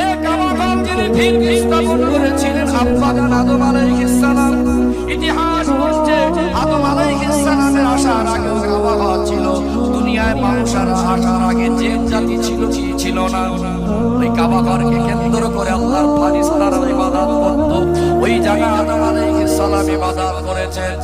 এই কাবা ঘর যিনি ভিত্তি স্থাপন করেছিলেন আব্বা জান আদম আলাইহিস সালাম। ইতিহাস বলছে আদম আলাইহিস সালামের আসার আগে কাবা ঘর ছিল। দুনিয়ায় মানুষেরা আসার আগে যে জাতি ছিল কি ছিল না। ওই কাবা ঘরকে কেন্দ্র করে আল্লাহর ফেরেশতারা ইবাদত করত। ওই জায়গা আদম আলাইহিস সালাম ইবাদত করেছেন।